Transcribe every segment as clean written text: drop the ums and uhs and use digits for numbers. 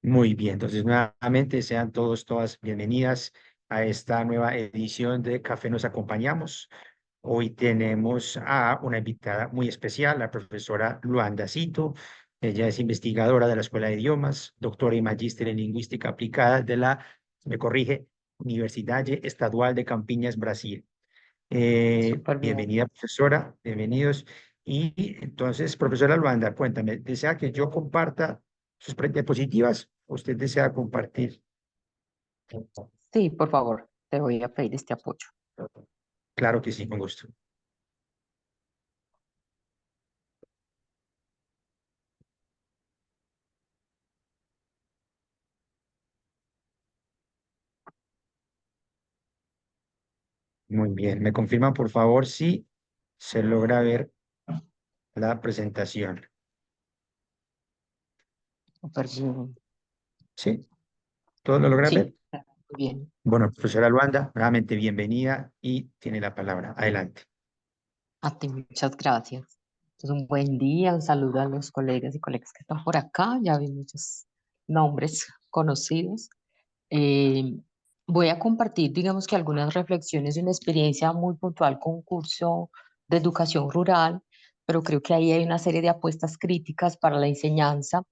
Muy bien, entonces nuevamente sean todas bienvenidas a esta nueva edición de Café Nos Acompañamos. Hoy tenemos a una invitada muy especial, la profesora Luanda Cito. Ella es investigadora de la Escuela de Idiomas, doctora y magíster en Lingüística Aplicada de la, me corrige, Universidade Estadual de Campiñas, Brasil. Súper bien. Bienvenida, profesora, bienvenidos. Y entonces, profesora Luanda, cuéntame, ¿desea que yo comparta sus diapositivas? ¿Usted desea compartir? Sí, por favor, te voy a pedir este apoyo. Claro que sí, con gusto. Muy bien. ¿Me confirman, por favor, si se logra ver la presentación? Súper bien. ¿Sí? ¿Todo lo logra ver? Sí, muy bien. Bueno, profesora Luanda, nuevamente bienvenida y tiene la palabra. Adelante. A ti, muchas gracias. Es un buen día, un saludo a los colegas y colegas que están por acá. Ya vi muchos nombres conocidos. Eh, Voy a compartir, digamos que algunas reflexiones de una experiencia muy puntual con un curso de educación rural, pero creo que ahí hay una serie de apuestas críticas para la enseñanza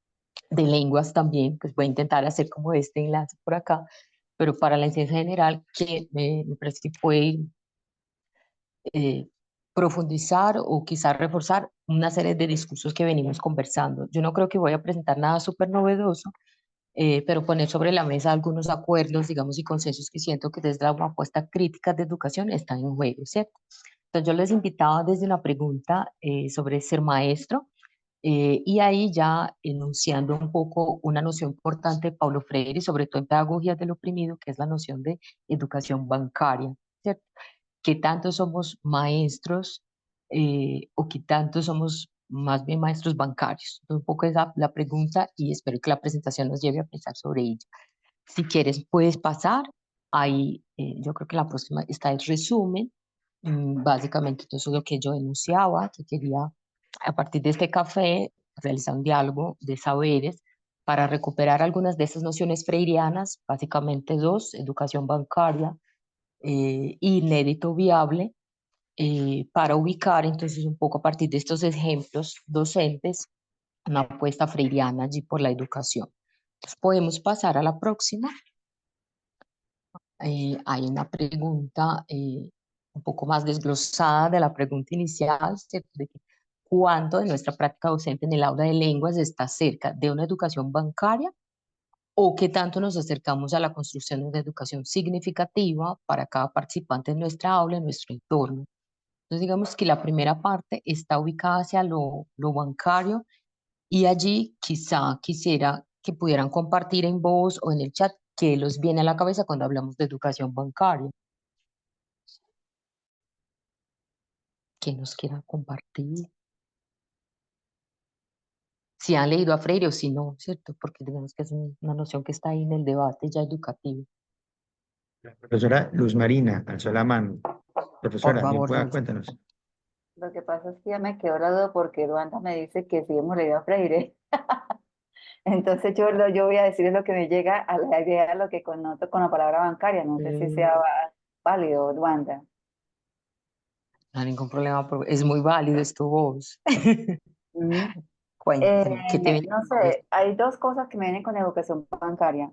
de lenguas también, pues voy a intentar hacer como este enlace por acá, pero para la enseñanza general que me parece que puede eh, profundizar o quizás reforzar una serie de discursos que venimos conversando. Yo no creo que voy a presentar nada súper novedoso, pero poner sobre la mesa algunos acuerdos, digamos, y consensos que siento que desde la apuesta crítica de educación están en juego, ¿cierto? Entonces yo les invitaba desde una pregunta sobre ser maestro, y ahí ya enunciando un poco una noción importante de Paulo Freire, y sobre todo en Pedagogía del Oprimido, que es la noción de educación bancaria, ¿cierto? ¿Qué tanto somos maestros o qué tanto somos más bien maestros bancarios? Entonces, un poco esa la pregunta y espero que la presentación nos lleve a pensar sobre ello. Si quieres, puedes pasar. Ahí yo creo que la próxima está el resumen. Básicamente, todo eso es lo que yo enunciaba, que quería, a partir de este café, realizar un diálogo de saberes para recuperar algunas de esas nociones freirianas, básicamente dos: educación bancaria, inédito viable, para ubicar entonces un poco a partir de estos ejemplos docentes una apuesta freiriana allí por la educación. Entonces, podemos pasar a la próxima. Hay una pregunta un poco más desglosada de la pregunta inicial, ¿cierto? De que ¿cuánto de nuestra práctica docente en el aula de lenguas está cerca de una educación bancaria o qué tanto nos acercamos a la construcción de una educación significativa para cada participante en nuestra aula, en nuestro entorno? Entonces, digamos que la primera parte está ubicada hacia lo bancario y allí quizá quisiera que pudieran compartir en voz o en el chat qué los viene a la cabeza cuando hablamos de educación bancaria. ¿Quién nos quiera compartir? Si han leído a Freire o si no, ¿cierto? Porque digamos que es una noción que está ahí en el debate ya educativo. La profesora Luz Marina, alzó la mano. Por Profesora, bien favor, pueda, Luz. cuéntanos. Lo que pasa es que ya me quedó la duda porque Duanda me dice que sí hemos leído a Freire. Entonces yo voy a decir lo que me llega a la idea, lo que connoto con la palabra bancaria. No sé si sea válido, Duanda. No hay ningún problema, es muy válido, es tu voz. Mm. Cuéntame, ¿qué te viene a No la cabeza? sé, hay dos cosas que me vienen con educación bancaria.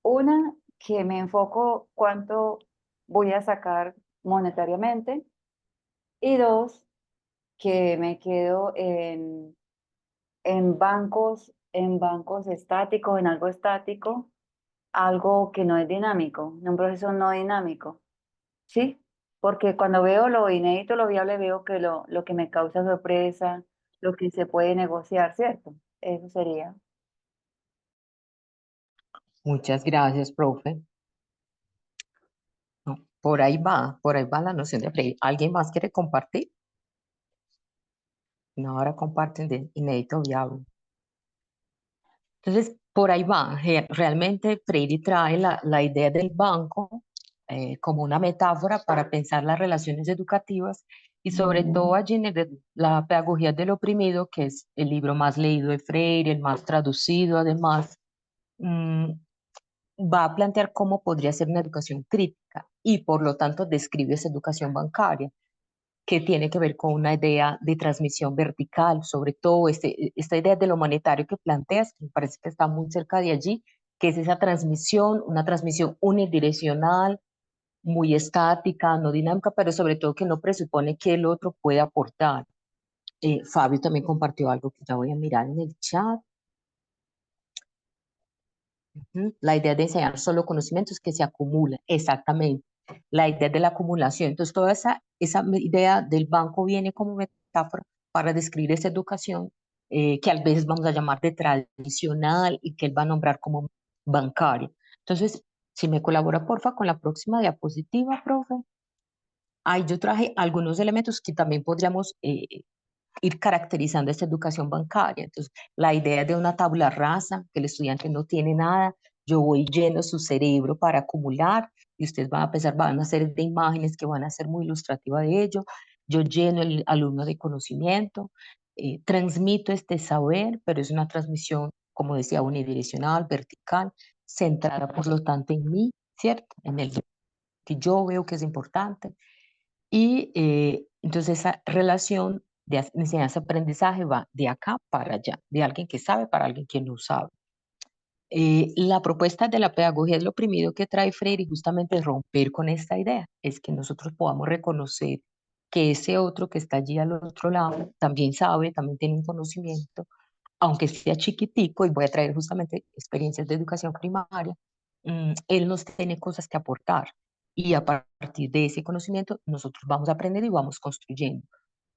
Una, que me enfoco cuánto voy a sacar monetariamente. Y dos, que me quedo en bancos estáticos, en algo que no es dinámico, en un proceso no dinámico, ¿sí? Porque cuando veo lo inédito, lo viable, veo que lo que me causa sorpresa, lo que se puede negociar, ¿cierto? Eso sería. Muchas gracias, profe. No, por ahí va la noción de Freire. ¿Alguien más quiere compartir? No, ahora comparten de inédito viable. Entonces, por ahí va. Realmente Freire trae la idea del banco como una metáfora para pensar las relaciones educativas y sobre todo allí en la pedagogía del oprimido, que es el libro más leído de Freire, el más traducido además. mm, va a plantear cómo podría ser una educación crítica y por lo tanto describe esa educación bancaria que tiene que ver con una idea de transmisión vertical, sobre todo esta idea de lo monetario que planteas, que me parece que está muy cerca de allí, que es esa transmisión, una transmisión unidireccional, muy estática, no dinámica, pero sobre todo que no presupone que el otro puede aportar. Fabio también compartió algo que ya voy a mirar en el chat. La idea de enseñar solo conocimientos que se acumulan, exactamente. La idea de la acumulación. Entonces, toda esa idea del banco viene como metáfora para describir esa educación que a veces vamos a llamar de tradicional y que él va a nombrar como bancaria. Entonces, si me colabora, porfa, con la próxima diapositiva, profe. Ahí yo traje algunos elementos que también podríamos ir caracterizando esta educación bancaria. Entonces, la idea de una tabla rasa, que el estudiante no tiene nada, yo voy lleno su cerebro para acumular y ustedes van a pensar, van a hacer de imágenes que van a ser muy ilustrativas de ello. Yo lleno el alumno de conocimiento, transmito este saber, pero es una transmisión, como decía, unidireccional, vertical, centrada por lo tanto en mí, ¿cierto? En el que yo veo que es importante. Y entonces esa relación de enseñanza-aprendizaje va de acá para allá, de alguien que sabe para alguien que no sabe. La propuesta de la pedagogía del oprimido que trae Freire justamente es romper con esta idea, es que nosotros podamos reconocer que ese otro que está allí al otro lado también sabe, también tiene un conocimiento, aunque sea chiquitico, y voy a traer justamente experiencias de educación primaria, él nos tiene cosas que aportar y a partir de ese conocimiento nosotros vamos a aprender y vamos construyendo.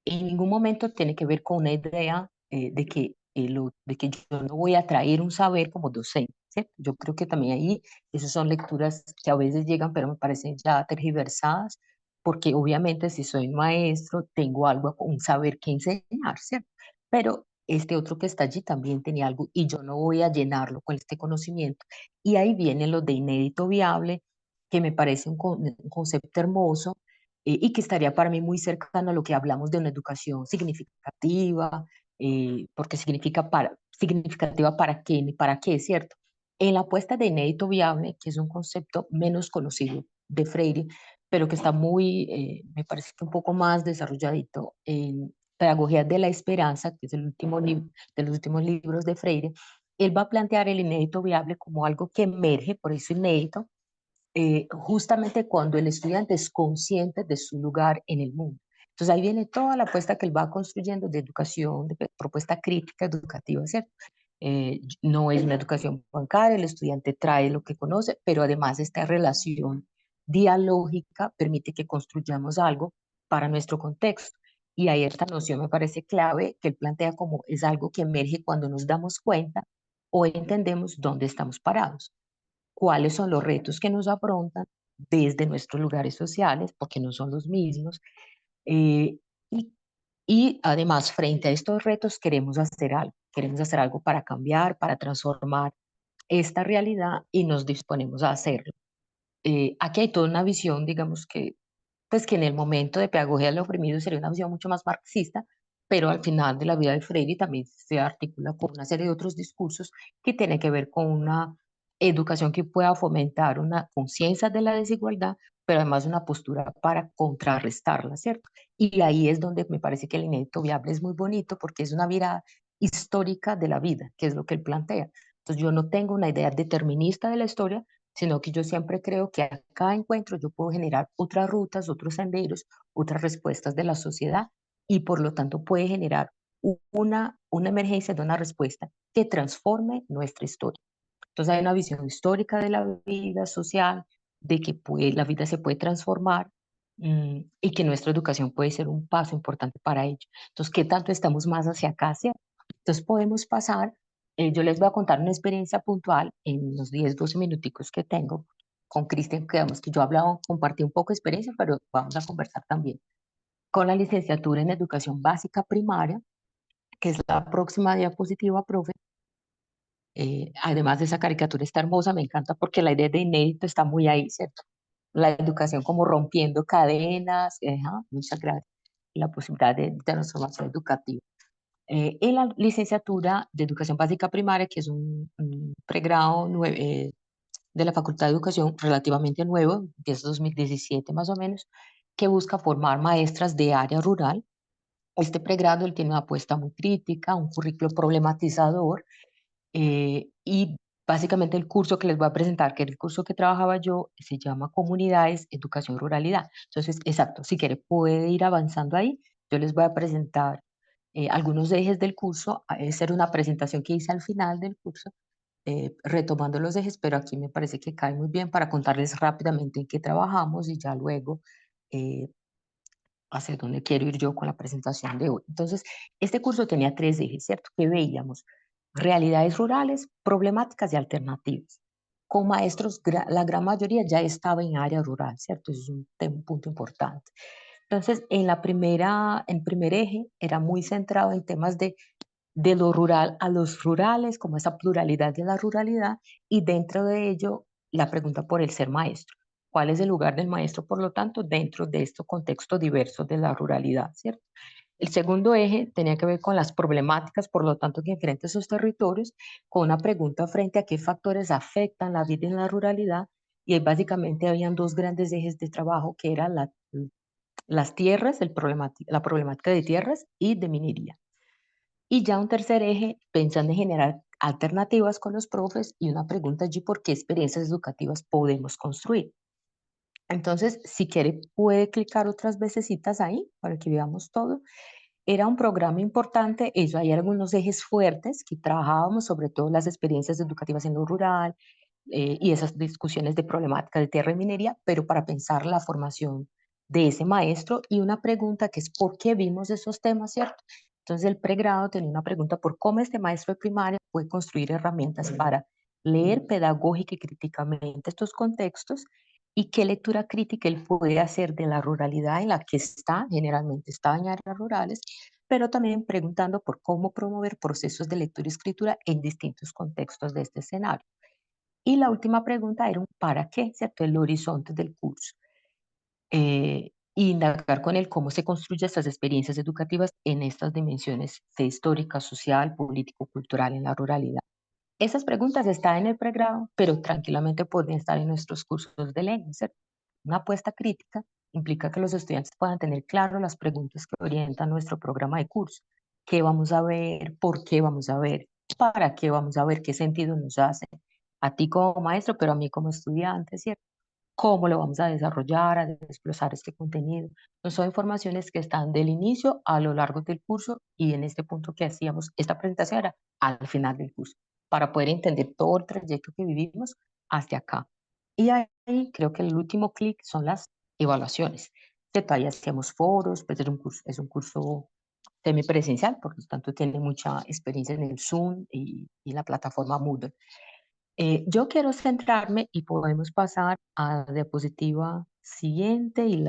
En ningún momento tiene que ver con una idea de que yo no voy a traer un saber como docente, ¿cierto? Yo creo que también ahí esas son lecturas que a veces llegan, pero me parecen ya tergiversadas, porque obviamente si soy maestro tengo algo, un saber que enseñar, ¿cierto? Pero este otro que está allí también tenía algo y yo no voy a llenarlo con este conocimiento. Y ahí viene lo de inédito viable, que me parece un concepto hermoso y que estaría para mí muy cercano a lo que hablamos de una educación significativa, porque significativa para qué, ¿cierto? En la apuesta de inédito viable, que es un concepto menos conocido de Freire, pero que está muy, me parece que un poco más desarrolladito en Pedagogía de la Esperanza, que es el último de los últimos libros de Freire, él va a plantear el inédito viable como algo que emerge, por eso inédito, justamente cuando el estudiante es consciente de su lugar en el mundo. Entonces ahí viene toda la apuesta que él va construyendo de educación, de propuesta crítica educativa, ¿cierto? No es una educación bancaria, el estudiante trae lo que conoce, pero además esta relación dialógica permite que construyamos algo para nuestro contexto. Y ahí esta noción me parece clave que él plantea como es algo que emerge cuando nos damos cuenta o entendemos dónde estamos parados, cuáles son los retos que nos afrontan desde nuestros lugares sociales, porque no son los mismos, eh, y, y además frente a estos retos queremos hacer algo para cambiar, para transformar esta realidad y nos disponemos a hacerlo. Aquí hay toda una visión, digamos que, pues que en el momento de pedagogía del oprimido sería una visión mucho más marxista, pero al final de la vida de Freire también se articula con una serie de otros discursos que tienen que ver con una educación que pueda fomentar una conciencia de la desigualdad, pero además una postura para contrarrestarla, ¿cierto? Y ahí es donde me parece que el inédito viable es muy bonito porque es una mirada histórica de la vida, que es lo que él plantea. Entonces yo no tengo una idea determinista de la historia, sino que yo siempre creo que a cada encuentro yo puedo generar otras rutas, otros senderos, otras respuestas de la sociedad y por lo tanto puede generar una emergencia de una respuesta que transforme nuestra historia. Entonces hay una visión histórica de la vida social, de que la vida se puede transformar y que nuestra educación puede ser un paso importante para ello. Entonces, ¿qué tanto estamos más hacia acá? ¿Cierto? Entonces podemos pasar, yo les voy a contar una experiencia puntual en los 10, 12 minuticos que tengo con Cristian, que digamos que yo hablaba, compartí un poco de experiencia, pero vamos a conversar también con la licenciatura en educación básica primaria, que es la próxima diapositiva, profe. Además de esa caricatura está hermosa, me encanta porque la idea de inédito está muy ahí, ¿cierto? La educación como rompiendo cadenas, muchas gracias, la posibilidad de transformación educativa. En la licenciatura de Educación Básica Primaria, que es un pregrado de la Facultad de Educación relativamente nuevo, desde 2017 más o menos, que busca formar maestras de área rural. Este pregrado él tiene una apuesta muy crítica, un currículo problematizador, y básicamente el curso que les voy a presentar, que era el curso que trabajaba yo, se llama Comunidades, Educación, Ruralidad. Entonces, exacto, si quiere puede ir avanzando ahí. Yo les voy a presentar algunos ejes del curso. Esa era una presentación que hice al final del curso, retomando los ejes, pero aquí me parece que cae muy bien para contarles rápidamente en qué trabajamos y ya luego eh, hacia dónde quiero ir yo con la presentación de hoy. Entonces, este curso tenía 3 ejes, ¿cierto? Que veíamos realidades rurales, problemáticas y alternativas. Con maestros, la gran mayoría ya estaba en área rural, ¿cierto? Eso es un punto importante. Entonces, el primer eje era muy centrado en temas de lo rural a los rurales, como esa pluralidad de la ruralidad, y dentro de ello la pregunta por el ser maestro. ¿Cuál es el lugar del maestro, por lo tanto, dentro de estos contextos diversos de la ruralidad, ¿cierto? El segundo eje tenía que ver con las problemáticas, por lo tanto, que enfrentan esos territorios, con una pregunta frente a qué factores afectan la vida en la ruralidad, y ahí básicamente habían 2 grandes ejes de trabajo, que eran las tierras, la problemática de tierras y de minería. Y ya un tercer eje, pensando en generar alternativas con los profes y una pregunta allí, ¿por qué experiencias educativas podemos construir? Entonces, si quiere, puede clicar otras vecesitas ahí para que veamos todo. Era un programa importante, eso, hay algunos ejes fuertes que trabajábamos, sobre todo las experiencias educativas en lo rural, y esas discusiones de problemática de tierra y minería, pero para pensar la formación de ese maestro, y una pregunta que es ¿por qué vimos esos temas, cierto? Entonces el pregrado tenía una pregunta por cómo este maestro de primaria puede construir herramientas para leer pedagógica y críticamente estos contextos, y qué lectura crítica él puede hacer de la ruralidad en la que está, generalmente está en áreas rurales, pero también preguntando por cómo promover procesos de lectura y escritura en distintos contextos de este escenario. Y la última pregunta era un ¿para qué?, ¿cierto? El horizonte del curso. Indagar con él cómo se construyen estas experiencias educativas en estas dimensiones de histórica, social, político, cultural en la ruralidad. Esas preguntas están en el pregrado, pero tranquilamente pueden estar en nuestros cursos de lengua, ¿cierto? Una apuesta crítica implica que los estudiantes puedan tener claro las preguntas que orientan nuestro programa de curso. ¿Qué vamos a ver? ¿Por qué vamos a ver? ¿Para qué vamos a ver? ¿Qué sentido nos hace? A ti como maestro, pero a mí como estudiante, ¿cierto? ¿Cómo lo vamos a desarrollar, a desglosar este contenido? No son informaciones que están del inicio a lo largo del curso, y en este punto que hacíamos esta presentación era al final del curso, para poder entender todo el trayecto que vivimos hasta acá. Y ahí creo que el último clic son las evaluaciones. Ahí hacíamos foros, pues es un curso semipresencial, por lo tanto tiene mucha experiencia en el Zoom y la plataforma Moodle. Yo quiero centrarme, y podemos pasar a la diapositiva siguiente y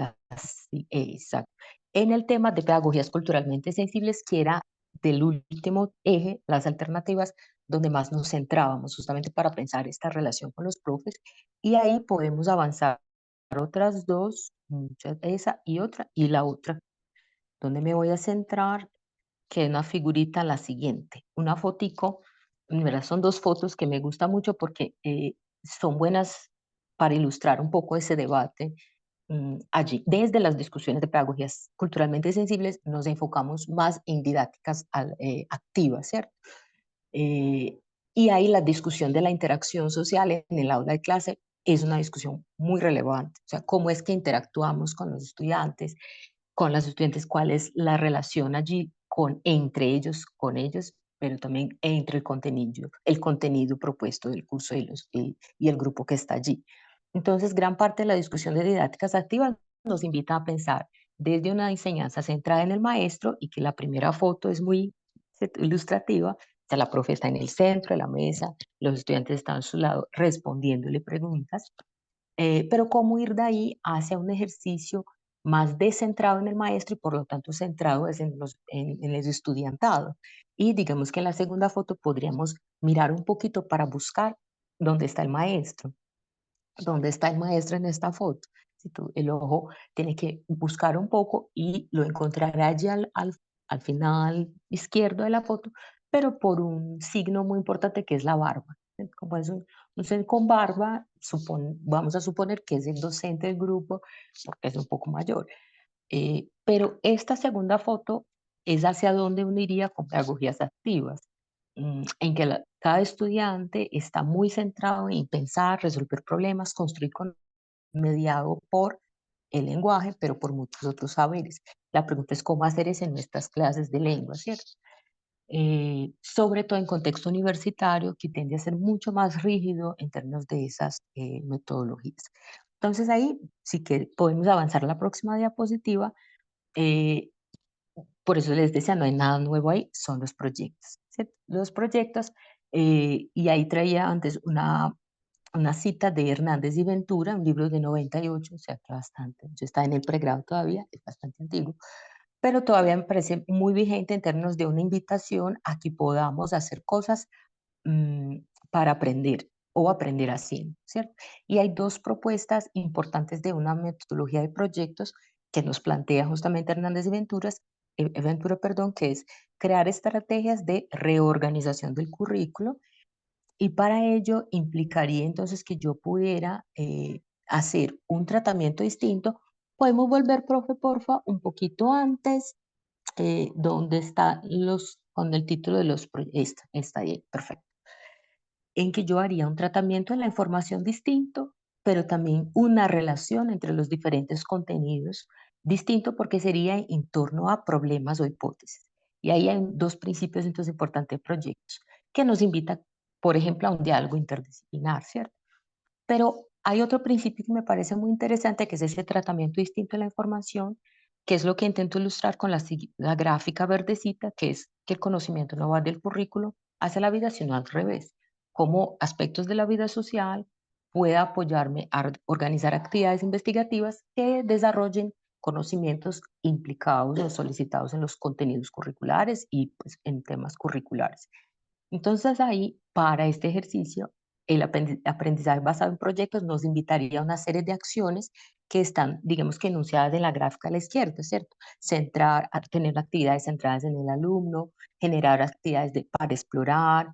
exacto, en el tema de pedagogías culturalmente sensibles, que era del último eje, las alternativas, donde más nos centrábamos justamente para pensar esta relación con los profes, y ahí podemos avanzar otras 2, esa y otra, y la otra, donde me voy a centrar, que es una figurita, la siguiente, una fotico. ¿Verdad? Son 2 fotos que me gustan mucho porque son buenas para ilustrar un poco ese debate. Allí, desde las discusiones de pedagogías culturalmente sensibles, nos enfocamos más en didácticas activas, ¿cierto? Eh, y ahí la discusión de la interacción social en el aula de clase es una discusión muy relevante. O sea, cómo es que interactuamos con los estudiantes, cuál es la relación allí entre ellos, con ellos, pero también entre el contenido propuesto del curso y el grupo que está allí. Entonces, gran parte de la discusión de didácticas activas nos invita a pensar desde una enseñanza centrada en el maestro, y que la primera foto es muy ilustrativa. O sea, la profe está en el centro de la mesa, los estudiantes están a su lado respondiéndole preguntas, pero cómo ir de ahí hacia un ejercicio más descentrado en el maestro y por lo tanto centrado es en el estudiantado. Y digamos que en la segunda foto podríamos mirar un poquito para buscar dónde está el maestro. ¿Dónde está el maestro en esta foto? Si el ojo tiene que buscar un poco y lo encontrará allí al final izquierdo de la foto, pero por un signo muy importante que es la barba. Como es un ser con barba, vamos a suponer que es el docente del grupo, porque es un poco mayor. Pero esta segunda foto es hacia donde uno iría con pedagogías activas, en que cada estudiante está muy centrado en pensar, resolver problemas, construir mediado por el lenguaje, pero por muchos otros saberes. La pregunta es cómo hacer eso en nuestras clases de lengua, ¿cierto? Sobre todo en contexto universitario, que tiende a ser mucho más rígido en términos de esas metodologías. Entonces ahí sí que podemos avanzar a la próxima diapositiva. eh, por eso les decía, no hay nada nuevo ahí, son los proyectos, ¿cierto? Los proyectos, y ahí traía antes una cita de Hernández y Ventura, un libro de 98, o sea que bastante, yo estaba en el pregrado todavía, es bastante antiguo, pero todavía me parece muy vigente en términos de una invitación a que podamos hacer cosas mm, para aprender o aprender así, ¿cierto? Y hay dos propuestas importantes de una metodología de proyectos que nos plantea justamente Hernández y Ventura, perdón, que es crear estrategias de reorganización del currículo, y para ello implicaría entonces que yo pudiera hacer un tratamiento distinto. Podemos volver, profe, porfa, un poquito antes, donde está con el título de los proyectos. Está ahí, perfecto. En que yo haría un tratamiento de la información distinto, pero también una relación entre los diferentes contenidos distinto, porque sería en torno a problemas o hipótesis. Y ahí hay dos principios entonces importantes de proyectos que nos invitan, por ejemplo, a un diálogo interdisciplinar, ¿cierto? Pero hay otro principio que me parece muy interesante, que es ese tratamiento distinto de la información, que es lo que intento ilustrar con la gráfica verdecita, que es que el conocimiento no va del currículo hacia la vida, sino al revés. Cómo aspectos de la vida social pueda apoyarme a organizar actividades investigativas que desarrollen conocimientos implicados o solicitados en los contenidos curriculares y pues, en temas curriculares. Entonces ahí, para este ejercicio, el aprendizaje basado en proyectos nos invitaría a una serie de acciones que están, digamos que enunciadas en la gráfica a la izquierda, ¿cierto? Tener actividades centradas en el alumno, generar actividades para explorar,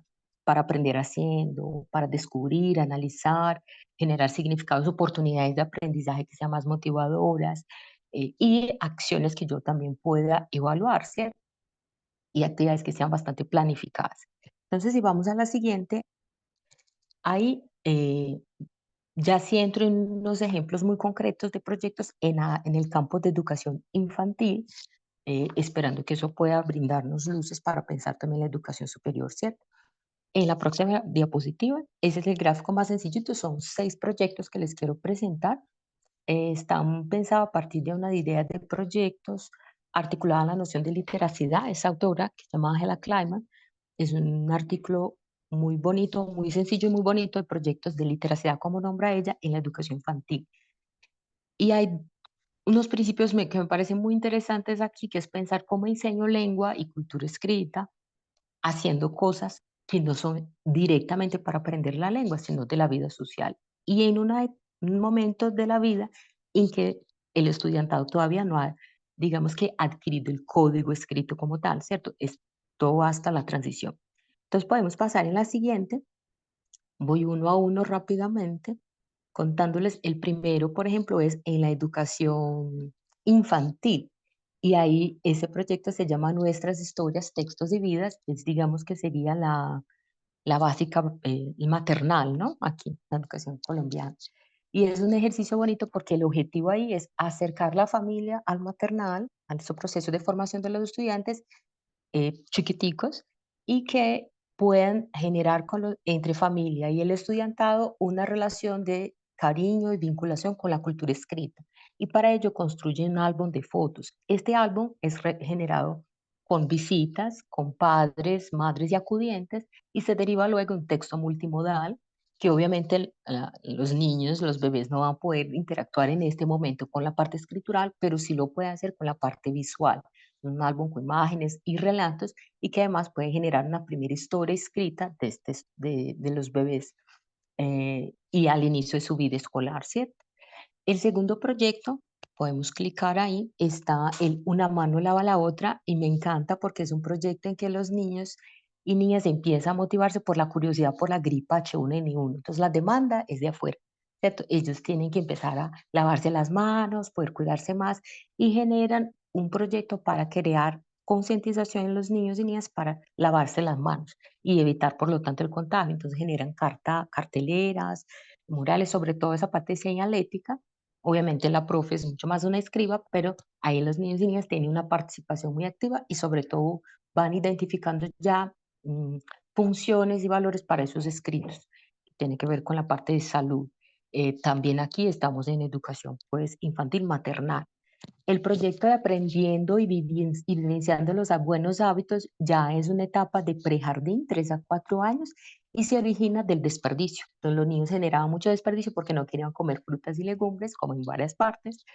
para aprender haciendo, para descubrir, analizar, generar significados, oportunidades de aprendizaje que sean más motivadoras, y acciones que yo también pueda evaluar, ¿cierto? Y actividades que sean bastante planificadas. Entonces, si vamos a la siguiente, ahí ya sí entro en unos ejemplos muy concretos de proyectos en el campo de educación infantil, esperando que eso pueda brindarnos luces para pensar también la educación superior, ¿cierto? En la próxima diapositiva, ese es el gráfico más sencillo, entonces son 6 proyectos que les quiero presentar. Están pensados a partir de una idea de proyectos articulada en la noción de literacidad. Esa autora, que se llama Angela Kleiman, es un artículo muy bonito, muy sencillo y muy bonito de proyectos de literacidad, como nombra ella, en la educación infantil. Y hay unos principios que me parecen muy interesantes aquí, que es pensar cómo enseño lengua y cultura escrita, haciendo cosas que no son directamente para aprender la lengua, sino de la vida social. Y en un momento de la vida en que el estudiantado todavía no ha, digamos que, adquirido el código escrito como tal, ¿cierto? Esto hasta la transición. Entonces podemos pasar en la siguiente. Voy uno a uno rápidamente, contándoles. El primero, por ejemplo, es en la educación infantil. Y ahí ese proyecto se llama Nuestras Historias, Textos y Vidas. Es, digamos que sería la básica, maternal, ¿no? Aquí, la educación colombiana. Y es un ejercicio bonito porque el objetivo ahí es acercar la familia al maternal, a esos procesos de formación de los estudiantes chiquiticos, y que puedan generar entre familia y el estudiantado una relación de cariño y vinculación con la cultura escrita. Y para ello construyen un álbum de fotos. Este álbum es generado con visitas, con padres, madres y acudientes, y se deriva luego un texto multimodal que obviamente los niños, los bebés no van a poder interactuar en este momento con la parte escritural, pero sí lo pueden hacer con la parte visual, un álbum con imágenes y relatos, y que además puede generar una primera historia escrita de los bebés, y al inicio de su vida escolar, ¿cierto? El segundo proyecto, podemos clicar ahí, está el Una mano lava la otra y me encanta porque es un proyecto en que los niños y niñas empiezan a motivarse por la curiosidad por la gripa H1N1. Entonces la demanda es de afuera, ¿cierto? Ellos tienen que empezar a lavarse las manos, poder cuidarse más y generan un proyecto para crear concientización en los niños y niñas para lavarse las manos y evitar, por lo tanto, el contagio. Entonces generan carteleras, murales, sobre todo esa parte de señalética. Obviamente la profe es mucho más una escriba, pero ahí los niños y niñas tienen una participación muy activa y sobre todo van identificando ya mm, funciones y valores para esos escritos. Tiene que ver con la parte de salud. También aquí estamos en educación pues, infantil maternal. El proyecto de aprendiendo y vivenciando los buenos hábitos ya es una etapa de prejardín, 3 a 4 años, y se origina del desperdicio. Entonces los niños generaban mucho desperdicio porque no querían comer frutas y legumbres, como en varias partes.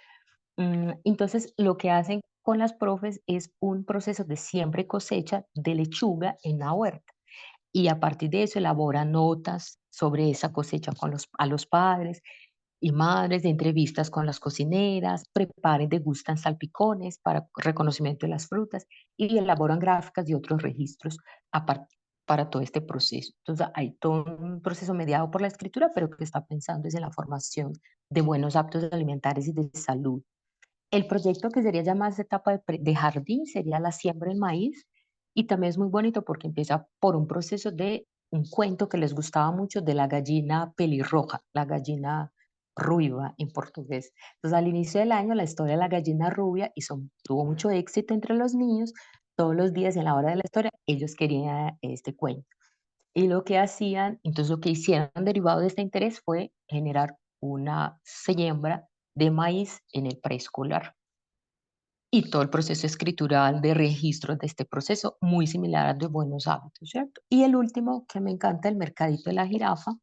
Entonces lo que hacen con las profes es un proceso de siembra y cosecha de lechuga en la huerta. Y a partir de eso elaboran notas sobre esa cosecha a los padres, y madres, de entrevistas con las cocineras, preparan, degustan salpicones para reconocimiento de las frutas y elaboran gráficas y otros registros para todo este proceso. Entonces, hay todo un proceso mediado por la escritura, pero que está pensando es en la formación de buenos hábitos alimentarios y de salud. El proyecto que sería ya más etapa de jardín sería la siembra del maíz y también es muy bonito porque empieza por un proceso de un cuento que les gustaba mucho de la gallina pelirroja, la gallina ruiva en portugués. Entonces al inicio del año la historia de la gallina rubia tuvo mucho éxito entre los niños. Todos los días en la hora de la historia ellos querían este cuento. Y lo que hacían, entonces lo que hicieron derivado de este interés fue generar una siembra de maíz en el preescolar y todo el proceso escritural de registro de este proceso, muy similar al de buenos hábitos, ¿cierto? Y el último que me encanta, el mercadito de la jirafa,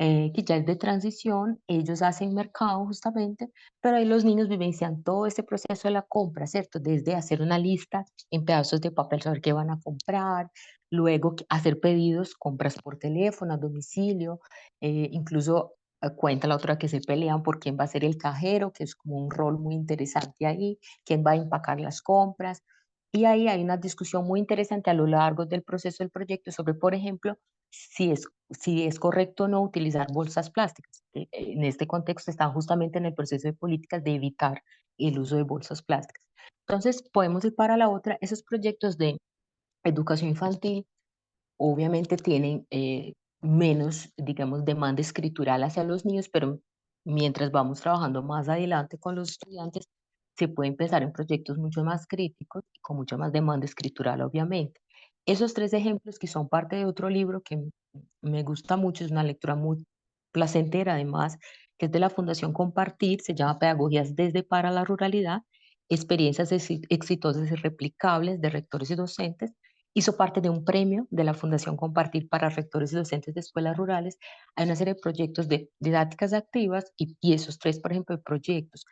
que ya es de transición, ellos hacen mercado justamente, pero ahí los niños vivencian todo este proceso de la compra, ¿cierto? Desde hacer una lista en pedazos de papel sobre qué van a comprar, luego hacer pedidos, compras por teléfono, a domicilio, incluso cuenta la otra que se pelean por quién va a ser el cajero, que es como un rol muy interesante ahí, quién va a empacar las compras. Y ahí hay una discusión muy interesante a lo largo del proceso del proyecto sobre, por ejemplo, si es correcto o no utilizar bolsas plásticas. En este contexto están justamente en el proceso de políticas de evitar el uso de bolsas plásticas. Entonces, podemos ir para la otra. Esos proyectos de educación infantil obviamente tienen menos, digamos, demanda escritural hacia los niños, pero mientras vamos trabajando más adelante con los estudiantes, se puede empezar en proyectos mucho más críticos y con mucha más demanda escritural, obviamente. Esos 3 ejemplos que son parte de otro libro que me gusta mucho, es una lectura muy placentera además, que es de la Fundación Compartir, se llama Pedagogías desde para la ruralidad, experiencias exitosas y replicables de rectores y docentes. Hizo parte de un premio de la Fundación Compartir para rectores y docentes de escuelas rurales. Hay una serie de proyectos de didácticas activas y esos 3, por ejemplo, de proyectos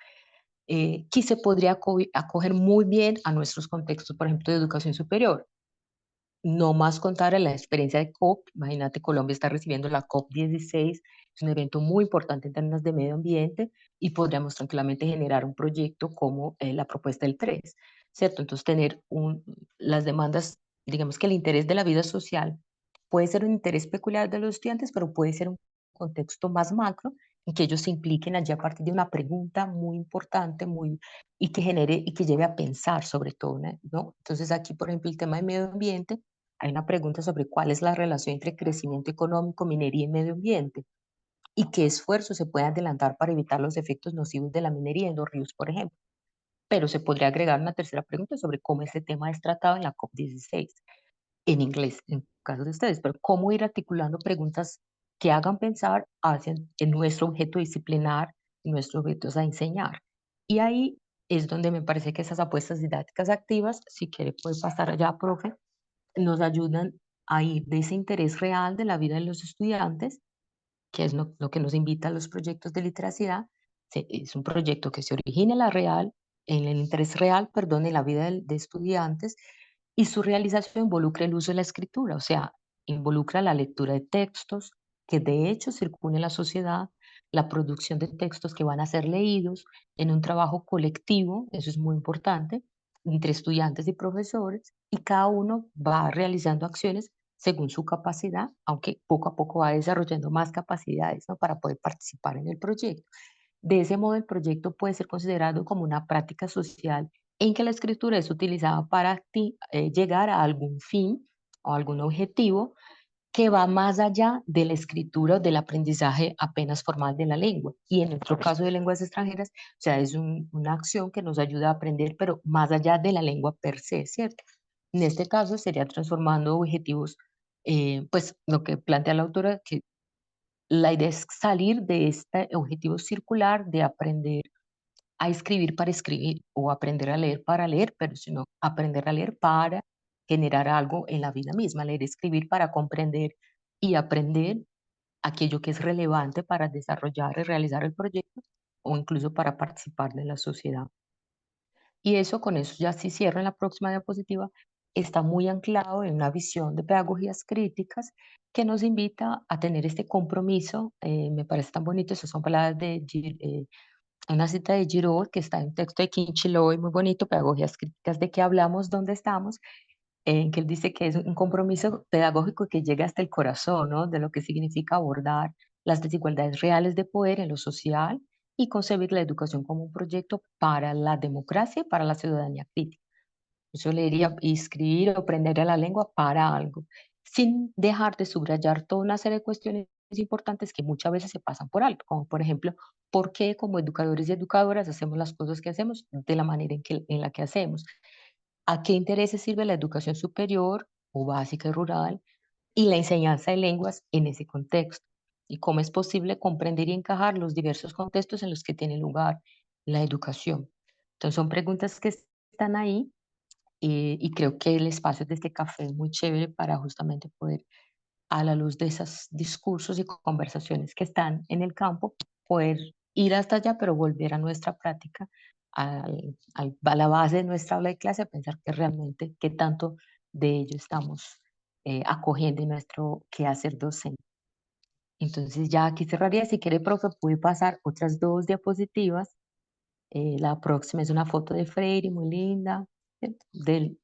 que se podría acoger muy bien a nuestros contextos, por ejemplo, de educación superior. No más contar la experiencia de COP. Imagínate, Colombia está recibiendo la COP16, es un evento muy importante en términos de medio ambiente y podríamos tranquilamente generar un proyecto como la propuesta del 3, ¿cierto? Entonces, tener las demandas, digamos que el interés de la vida social puede ser un interés peculiar de los estudiantes, pero puede ser un contexto más macro en que ellos se impliquen allí a partir de una pregunta muy importante, y que genere y que lleve a pensar sobre todo, ¿no? Entonces, aquí, por ejemplo, el tema de medio ambiente, hay una pregunta sobre cuál es la relación entre crecimiento económico, minería y medio ambiente y qué esfuerzos se pueden adelantar para evitar los efectos nocivos de la minería en los ríos, por ejemplo. Pero se podría agregar una tercera pregunta sobre cómo este tema es tratado en la COP16, en inglés, en caso de ustedes, pero cómo ir articulando preguntas que hagan pensar en nuestro objeto disciplinar, nuestro objeto es a enseñar. Y ahí es donde me parece que esas apuestas didácticas activas, si quiere puede pasar allá, profe, nos ayudan a ir de ese interés real de la vida de los estudiantes, que es lo que nos invita a los proyectos de literacidad. Es un proyecto que se origina en el interés real, perdón, en la vida de estudiantes, y su realización involucra el uso de la escritura, o sea, involucra la lectura de textos que de hecho circulan en la sociedad, la producción de textos que van a ser leídos en un trabajo colectivo, eso es muy importante, entre estudiantes y profesores, y cada uno va realizando acciones según su capacidad, aunque poco a poco va desarrollando más capacidades, ¿no? Para poder participar en el proyecto. De ese modo, el proyecto puede ser considerado como una práctica social en que la escritura es utilizada para llegar a algún fin o algún objetivo que va más allá de la escritura o del aprendizaje apenas formal de la lengua. Y en nuestro caso de lenguas extranjeras, o sea, es una acción que nos ayuda a aprender, pero más allá de la lengua per se, ¿cierto? En este caso sería transformando objetivos, pues lo que plantea la autora, que la idea es salir de este objetivo circular de aprender a escribir para escribir o aprender a leer para leer, pero sino aprender a leer para generar algo en la vida misma, leer y escribir para comprender y aprender aquello que es relevante para desarrollar y realizar el proyecto o incluso para participar de la sociedad. Y eso, con eso ya sí cierro en la próxima diapositiva, está muy anclado en una visión de pedagogías críticas que nos invita a tener este compromiso. Me parece tan bonito, esas son palabras de una cita de Giraud que está en un texto de Kincheloe, muy bonito, Pedagogías Críticas, de que hablamos, dónde estamos, en que él dice que es un compromiso pedagógico que llega hasta el corazón, ¿no? De lo que significa abordar las desigualdades reales de poder en lo social y concebir la educación como un proyecto para la democracia y para la ciudadanía crítica. Yo leería y escribir o aprender a la lengua para algo, sin dejar de subrayar toda una serie de cuestiones importantes que muchas veces se pasan por alto, como por ejemplo, por qué como educadores y educadoras hacemos las cosas que hacemos de la manera en la que hacemos, a qué intereses sirve la educación superior o básica y rural y la enseñanza de lenguas en ese contexto, y cómo es posible comprender y encajar los diversos contextos en los que tiene lugar la educación. Entonces son preguntas que están ahí y creo que el espacio de este café es muy chévere para justamente poder, a la luz de esos discursos y conversaciones que están en el campo, poder ir hasta allá, pero volver a nuestra práctica, a la base de nuestra aula de clase, a pensar que realmente qué tanto de ello estamos acogiendo en nuestro quehacer docente. Entonces ya aquí cerraría. Si quiere, profe, puede pasar otras dos diapositivas. La próxima es una foto de Freire, muy linda,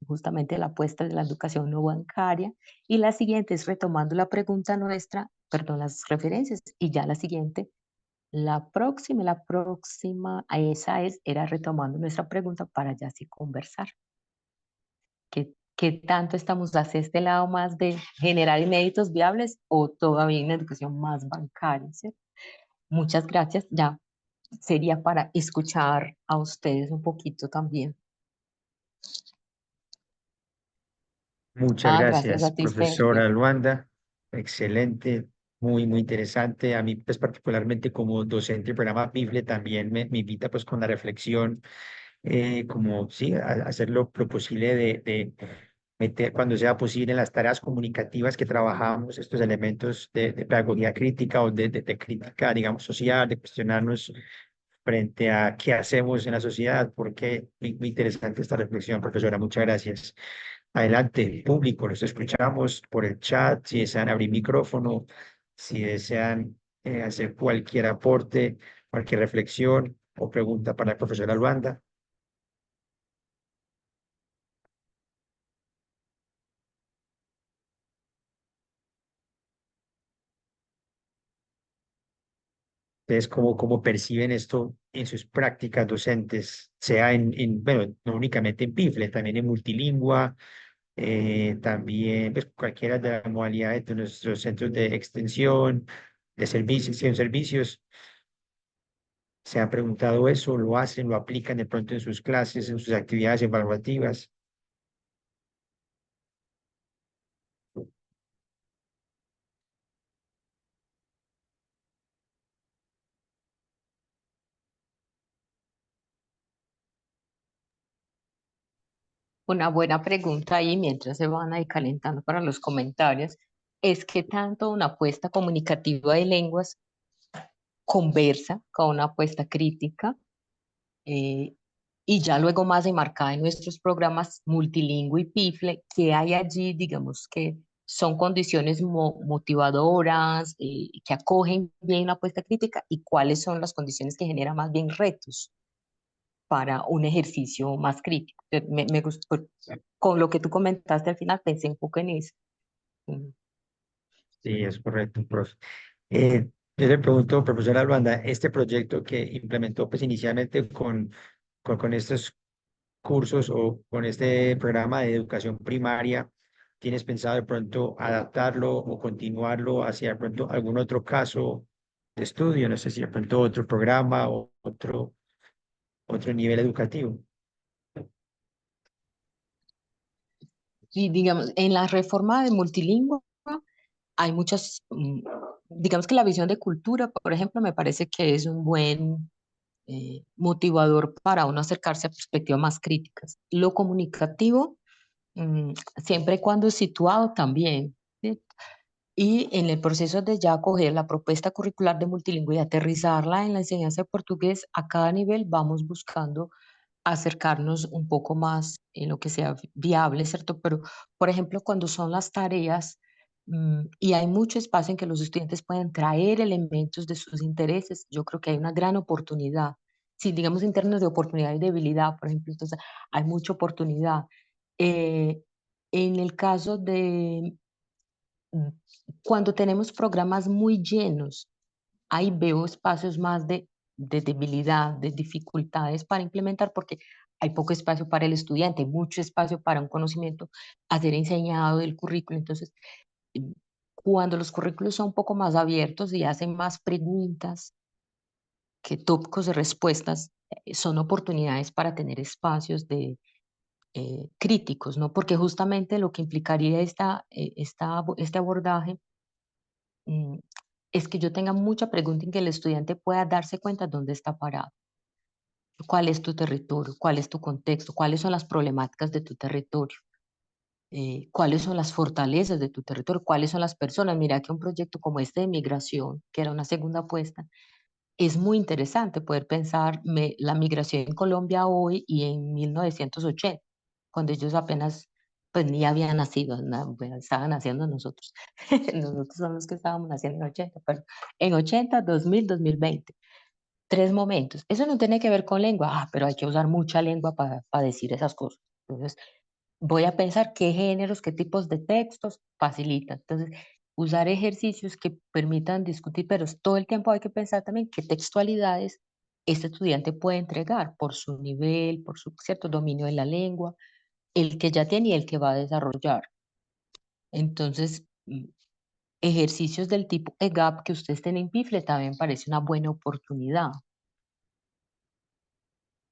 justamente la apuesta de la educación no bancaria. Y la siguiente es retomando la pregunta nuestra, perdón, las referencias. Y ya la siguiente, la próxima, era retomando nuestra pregunta para ya así conversar. ¿Qué tanto estamos hacia este lado más de generar inéditos viables o todavía una educación más bancaria? ¿Cierto? Muchas gracias. Ya sería para escuchar a ustedes un poquito también. Muchas Gracias gracias, a ti, Sergio. profesora Luanda. Excelente, muy, muy interesante. A mí, pues particularmente como docente del programa BIFLE, también me invita pues con la reflexión, como sí, a hacer lo posible de meter cuando sea posible en las tareas comunicativas que trabajamos estos elementos de pedagogía crítica o de crítica, digamos, social, de cuestionarnos frente a qué hacemos en la sociedad. Porque muy interesante esta reflexión, profesora. Muchas gracias. Adelante, público, los escuchamos por el chat. Si desean abrir micrófono, si desean hacer cualquier aporte, cualquier reflexión o pregunta para la profesora Luanda. Ustedes cómo perciben esto en sus prácticas docentes, sea bueno, no únicamente en PIFLE, también en Multilingua, también pues, cualquiera de las modalidades de nuestros centros de extensión, de servicios y en servicios. ¿Se han preguntado eso? ¿Lo hacen? ¿Lo aplican de pronto en sus clases, en sus actividades evaluativas? Una buena pregunta ahí mientras se van ahí calentando para los comentarios es qué tanto una apuesta comunicativa de lenguas conversa con una apuesta crítica, eh, y ya luego más enmarcada en nuestros programas multilingüe y PIFLE, que hay allí, digamos que son condiciones motivadoras, que acogen bien la apuesta crítica y cuáles son las condiciones que generan más bien retos para un ejercicio más crítico. Me gustó, con lo que tú comentaste al final, pensé un poco en eso. Mm. Sí, es correcto, profe. Yo le pregunto, profesora Luanda, este proyecto que implementó pues inicialmente con estos cursos o con este programa de educación primaria, ¿tienes pensado de pronto adaptarlo o continuarlo hacia de pronto algún otro caso de estudio? No sé si de pronto otro programa o otro nivel educativo. Y digamos, en la reforma de multilingüe hay muchas, digamos que la visión de cultura, por ejemplo, me parece que es un buen motivador para uno acercarse a perspectivas más críticas. Lo comunicativo, siempre y cuando situado también, ¿sí? Y en el proceso de ya coger la propuesta curricular de multilingüe y aterrizarla en la enseñanza de portugués, a cada nivel vamos buscando acercarnos un poco más en lo que sea viable, ¿cierto? Pero, por ejemplo, cuando son las tareas, y hay mucho espacio en que los estudiantes pueden traer elementos de sus intereses, yo creo que hay una gran oportunidad. Si digamos en términos de oportunidad y debilidad, por ejemplo, entonces hay mucha oportunidad. Eh, en el caso de mm, cuando tenemos programas muy llenos, ahí veo espacios más de debilidad, de dificultades para implementar, porque hay poco espacio para el estudiante, mucho espacio para un conocimiento a ser enseñado del currículo. Entonces, mm, cuando los currículos son un poco más abiertos y hacen más preguntas que tópicos de respuestas, son oportunidades para tener espacios de críticos, ¿no? Porque justamente lo que implicaría este abordaje, mm, es que yo tenga mucha pregunta en que el estudiante pueda darse cuenta dónde está parado, cuál es tu territorio, cuál es tu contexto, cuáles son las problemáticas de tu territorio, cuáles son las fortalezas de tu territorio, cuáles son las personas. Mira que un proyecto como este de migración, que era una segunda apuesta, es muy interesante poder pensar la migración en Colombia hoy y en 1980, cuando ellos apenas, pues ni habían nacido, bueno, estaban naciendo nosotros. Nosotros somos los que estábamos naciendo en 80, pero en 80, 2000, 2020. Tres momentos. Eso no tiene que ver con lengua, pero hay que usar mucha lengua para decir esas cosas. Entonces, voy a pensar qué géneros, qué tipos de textos facilitan. Entonces, usar ejercicios que permitan discutir, pero todo el tiempo hay que pensar también qué textualidades este estudiante puede entregar por su nivel, por su cierto dominio de la lengua, el que ya tiene y el que va a desarrollar. Entonces, ejercicios del tipo EGAP que ustedes tienen en PIFLE también parece una buena oportunidad.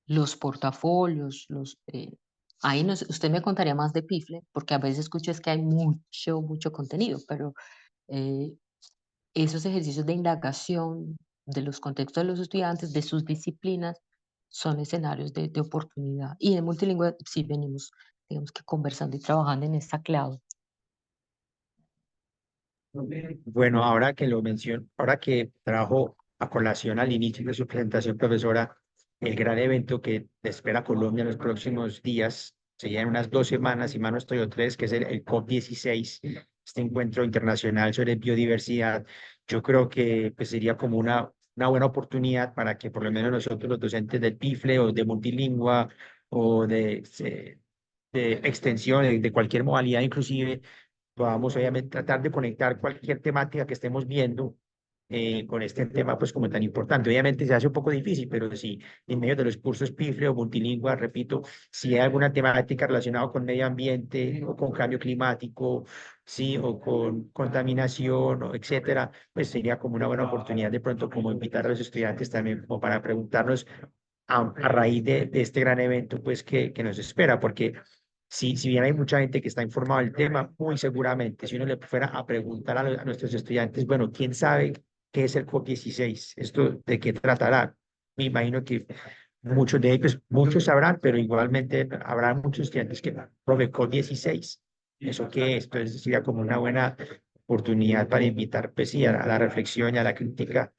Los portafolios, ahí usted me contaría más de PIFLE, porque a veces escucho es que hay mucho contenido, pero eh, esos ejercicios de indagación de los contextos de los estudiantes, de sus disciplinas, son escenarios de oportunidad. Y en multilingüe sí venimos, digamos que conversando y trabajando en esta clave. Bueno, ahora que lo menciono, ahora que trajo a colación al inicio de su presentación, profesora, el gran evento que espera Colombia en los próximos días, sería en unas 2 semanas, si mal no estoy, o 3, que es el COP16, este encuentro internacional sobre biodiversidad. Yo creo que pues, sería como una buena oportunidad para que por lo menos nosotros, los docentes del PIFLE o de multilingüe o de extensión, de cualquier modalidad inclusive, podamos obviamente tratar de conectar cualquier temática que estemos viendo con este tema, pues como tan importante. Obviamente se hace un poco difícil, pero sí, en medio de los cursos PIFLE o multilingüe, repito, si hay alguna temática relacionada con medio ambiente o con cambio climático, sí, o con contaminación, o etcétera, pues sería como una buena oportunidad de pronto como invitar a los estudiantes también como para preguntarnos a raíz de este gran evento, pues que nos espera, porque si bien hay mucha gente que está informada del tema, muy seguramente, si uno le fuera a preguntar a nuestros estudiantes, bueno, ¿quién sabe qué es el COP16? ¿Esto de qué tratará? Me imagino que muchos de ellos, muchos sabrán, pero igualmente habrá muchos estudiantes que, profe, COP16, ¿eso qué es? Entonces sería como una buena oportunidad para invitar, pues sí, a la reflexión y a la crítica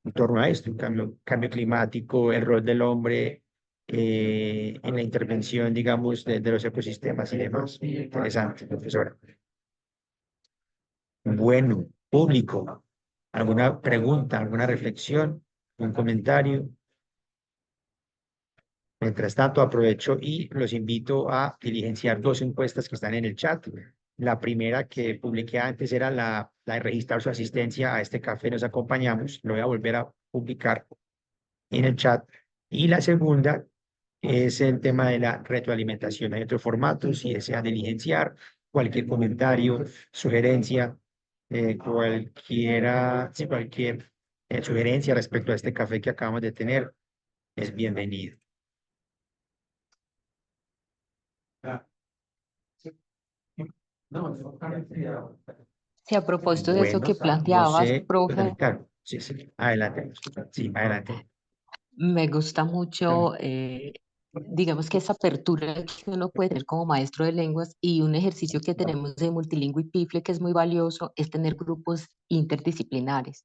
en torno a esto, cambio climático, el rol del hombre en la intervención, digamos, de los ecosistemas y demás. Interesante, profesora. Bueno, público, ¿alguna pregunta, alguna reflexión, un comentario? Mientras tanto, aprovecho y los invito a diligenciar dos encuestas que están en el chat. La primera que publiqué antes era la de registrar su asistencia a este café. Nos acompañamos. Lo voy a volver a publicar en el chat. Y la segunda es el tema de la retroalimentación. Hay otro formato, si desea diligenciar cualquier comentario, sugerencia, cualquier sugerencia respecto a este café que acabamos de tener, es bienvenido. Sí, a propósito de eso Bueno, que no planteabas, sé, profe, claro, sí, sí, adelante, sí, adelante. me gusta mucho, digamos que esa apertura que uno puede tener como maestro de lenguas y un ejercicio que tenemos de multilingüe y PIFLE que es muy valioso es tener grupos interdisciplinares,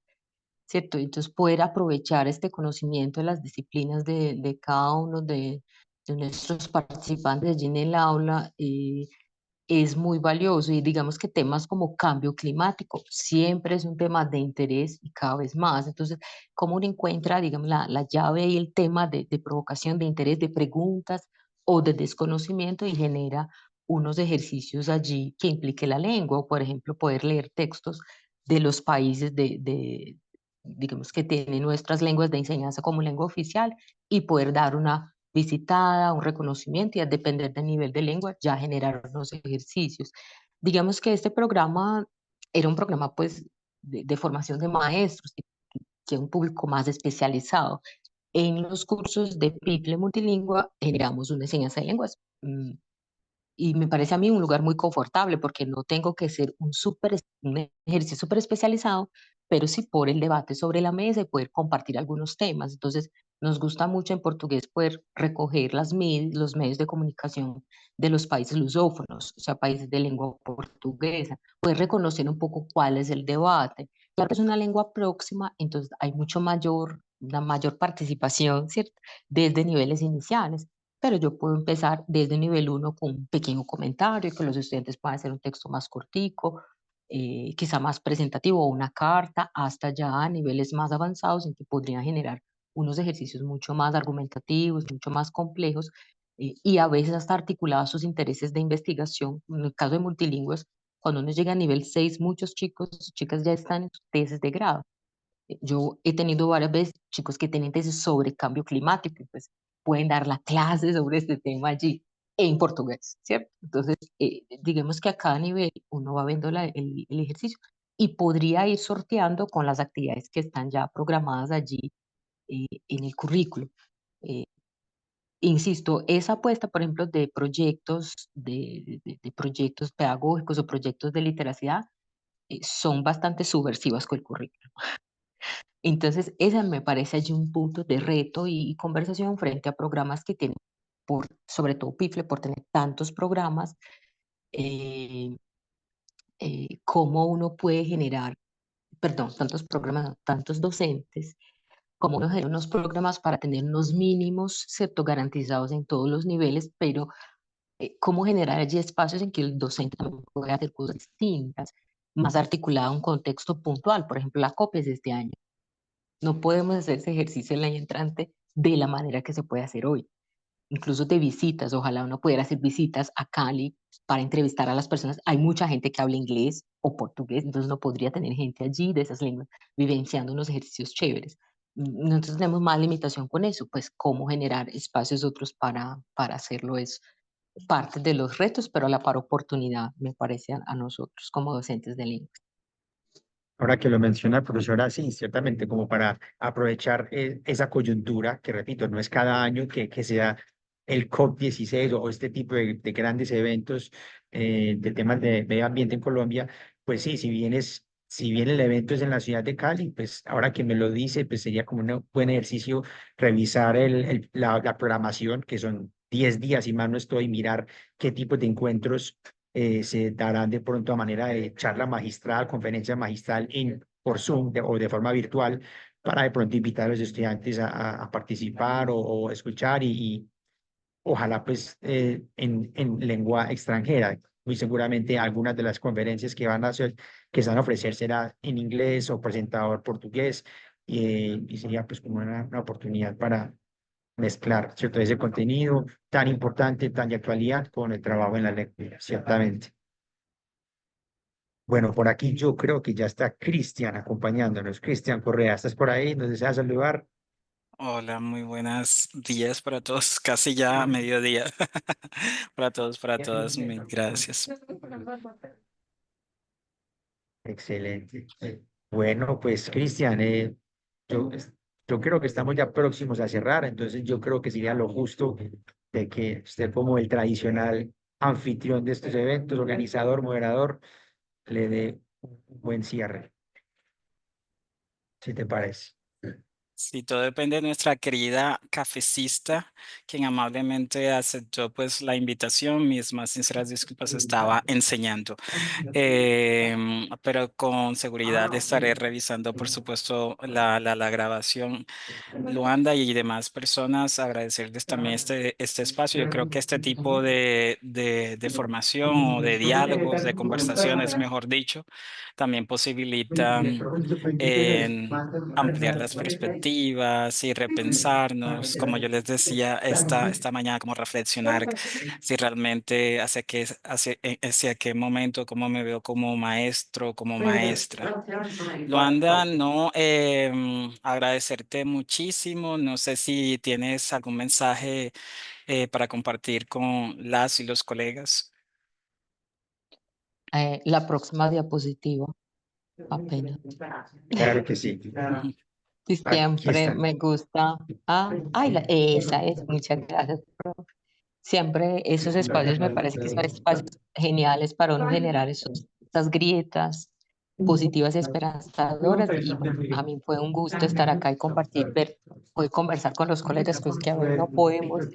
¿cierto? Entonces poder aprovechar este conocimiento de las disciplinas de cada uno de nuestros participantes allí en el aula es muy valioso y digamos que temas como cambio climático siempre es un tema de interés y cada vez más. Entonces, ¿cómo uno encuentra, digamos, la llave y el tema de provocación de interés, de preguntas o de desconocimiento y genera unos ejercicios allí que implique la lengua o, por ejemplo, poder leer textos de los países digamos, que tienen nuestras lenguas de enseñanza como lengua oficial y poder dar una visitada, un reconocimiento y a depender del nivel de lengua ya generar unos ejercicios. Digamos que este programa era un programa pues de formación de maestros, que un público más especializado. En los cursos de PIFLE Multilingüe generamos una enseñanza de lenguas y me parece a mí un lugar muy confortable porque no tengo que ser un ejercicio súper especializado, pero sí por el debate sobre la mesa y poder compartir algunos temas. Entonces, nos gusta mucho en portugués poder recoger los medios de comunicación de los países lusófonos, o sea, países de lengua portuguesa, poder reconocer un poco cuál es el debate. Claro que es una lengua próxima, entonces hay una mayor participación, ¿cierto? Desde niveles iniciales, pero yo puedo empezar desde nivel uno con un pequeño comentario y que los estudiantes puedan hacer un texto más cortico, quizá más presentativo o una carta, hasta ya a niveles más avanzados en que podrían generar unos ejercicios mucho más argumentativos, mucho más complejos y a veces hasta articulados a sus intereses de investigación. En el caso de multilingües, cuando uno llega a nivel 6 muchos chicos y chicas ya están en sus tesis de grado. Yo he tenido varias veces chicos que tienen tesis sobre cambio climático y pues pueden dar la clase sobre este tema allí en portugués, ¿cierto? Entonces, digamos que a cada nivel uno va viendo el ejercicio y podría ir sorteando con las actividades que están ya programadas allí en el currículo. Eh, Insisto, esa apuesta, por ejemplo, de proyectos, de proyectos pedagógicos o proyectos de literacidad, son bastante subversivas con el currículo. Entonces, esa me parece allí un punto de reto y conversación frente a programas que tienen, sobre todo PIFLE, por tener tantos programas, eh, cómo uno puede generar, perdón, tantos programas, no, tantos docentes, cómo uno genera unos programas para tener unos mínimos, ¿cierto?, garantizados en todos los niveles, pero cómo generar allí espacios en que el docente también pueda hacer cosas distintas, más articulado a un contexto puntual. Por ejemplo, la COPE es de este año. No podemos hacer ese ejercicio el año entrante de la manera que se puede hacer hoy. Incluso de visitas, ojalá uno pudiera hacer visitas a Cali para entrevistar a las personas. Hay mucha gente que habla inglés o portugués, entonces no podría tener gente allí de esas lenguas vivenciando unos ejercicios chéveres. Nosotros tenemos más limitación con eso, pues cómo generar espacios otros para hacerlo es parte de los retos, pero a la par oportunidad, me parece a nosotros como docentes de lengua. Ahora que lo menciona, profesora, sí, ciertamente, como para aprovechar esa coyuntura, que repito, no es cada año que sea el COP16 o este tipo de grandes eventos de temas de medio ambiente en Colombia, pues sí, si bien el evento es en la ciudad de Cali, pues ahora que me lo dice, pues sería como un buen ejercicio revisar la programación, que son 10 días y más no estoy, mirar qué tipo de encuentros se darán de pronto a manera de charla magistral, conferencia magistral por Zoom o de forma virtual para de pronto invitar a los estudiantes a participar o escuchar y ojalá pues en lengua extranjera. muy seguramente algunas de las conferencias que van a hacer, que se van a ofrecer será en inglés o presentador portugués, y sería pues como una oportunidad para mezclar, ¿cierto? Ese contenido tan importante, tan de actualidad, con el trabajo en la lectura, ciertamente. Bueno, por aquí yo creo que ya está Cristian acompañándonos. Cristian Correa, ¿estás por ahí? ¿Nos deseas saludar? Hola, muy buenos días para todos, casi ya mediodía. Para todos, para todas, mil gracias. Excelente. Bueno, pues Cristian, yo, yo creo que estamos ya próximos a cerrar, entonces yo creo que sería lo justo de que usted como el tradicional anfitrión de estos eventos, organizador, moderador, le dé un buen cierre, si te parece. Sí, todo depende de nuestra querida cafecista, quien amablemente aceptó pues la invitación. Mis más sinceras disculpas, estaba enseñando. Pero con seguridad estaré revisando, por supuesto, la grabación. Luanda y demás personas, agradecerles también este espacio. Yo creo que este tipo de formación o de diálogos, de conversaciones, mejor dicho, también posibilitan en ampliar las perspectivas y repensarnos, como yo les decía esta mañana, como reflexionar si realmente hacia qué momento, cómo me veo como maestro, como maestra. Luanda, no, agradecerte muchísimo. No sé si tienes algún mensaje para compartir con las y los colegas. La próxima diapositiva, apenas. Claro que sí. Ujú. Y Aquí siempre está. me gusta. Esa es, muchas gracias. Siempre esos espacios me parece que son espacios geniales para uno generar esas grietas positivas y esperanzadoras. Y bueno, a mí fue un gusto estar acá y compartir, hoy conversar con los colegas, pues que a veces no podemos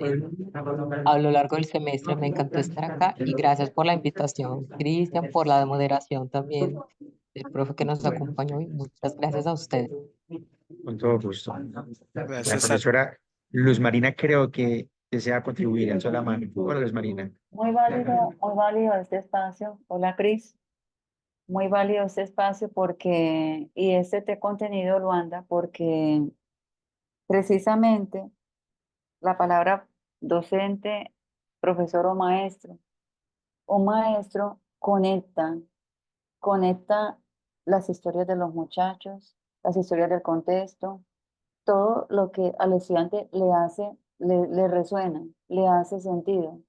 a lo largo del semestre. Me encantó estar acá y gracias por la invitación, Cristian, por la moderación también del profe que nos acompañó y muchas gracias a ustedes. Con todo gusto. La Gracias a profesora Luz Marina creo que desea contribuir en sola mano. Hola, Luz Marina. Muy válido este espacio. Hola, Cris. Muy válido este espacio porque, y este te contenido, Luanda, porque precisamente la palabra docente, profesor o maestro conecta las historias de los muchachos, las historias del contexto, todo lo que al estudiante le hace, le resuena, le hace sentido.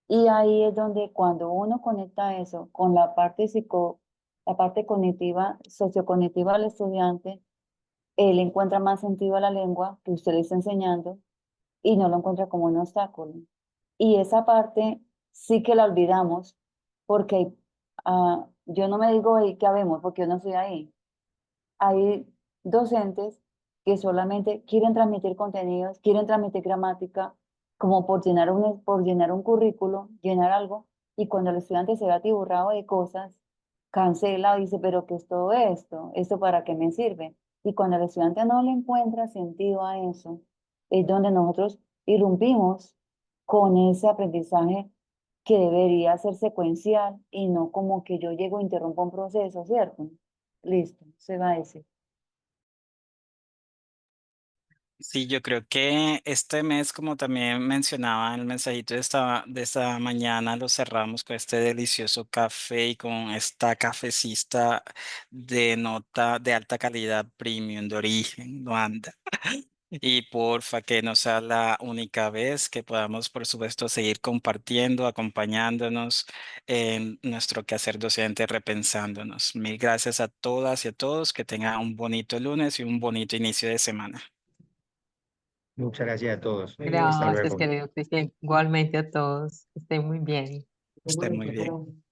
Y ahí es donde cuando uno conecta eso con la parte cognitiva, sociocognitiva del estudiante, él encuentra más sentido a la lengua que usted le está enseñando y no lo encuentra como un obstáculo. Y esa parte sí que la olvidamos porque yo no me digo ahí que habemos porque yo no estoy ahí. Hay docentes que solamente quieren transmitir contenidos, quieren transmitir gramática, como por llenar un currículo, llenar algo, y cuando el estudiante se ve atiborrado de cosas, cancela, dice, pero ¿qué es todo esto? ¿Esto para qué me sirve? Y cuando el estudiante no le encuentra sentido a eso, es donde nosotros irrumpimos con ese aprendizaje que debería ser secuencial y no como que yo llego e interrumpo un proceso, ¿cierto? Listo, se va a decir. Sí, yo creo que este mes, como también mencionaba en el mensajito de esta mañana, lo cerramos con este delicioso café y con esta cafecista de nota de alta calidad premium de origen, Luanda. Y porfa, que no sea la única vez que podamos, por supuesto, seguir compartiendo, acompañándonos en nuestro quehacer docente, repensándonos. Mil gracias a todas y a todos. Que tengan un bonito lunes y un bonito inicio de semana. Muchas gracias a todos. Hasta Gracias, luego. querido Cristian. Igualmente a todos. Que estén muy bien. Estén muy bien.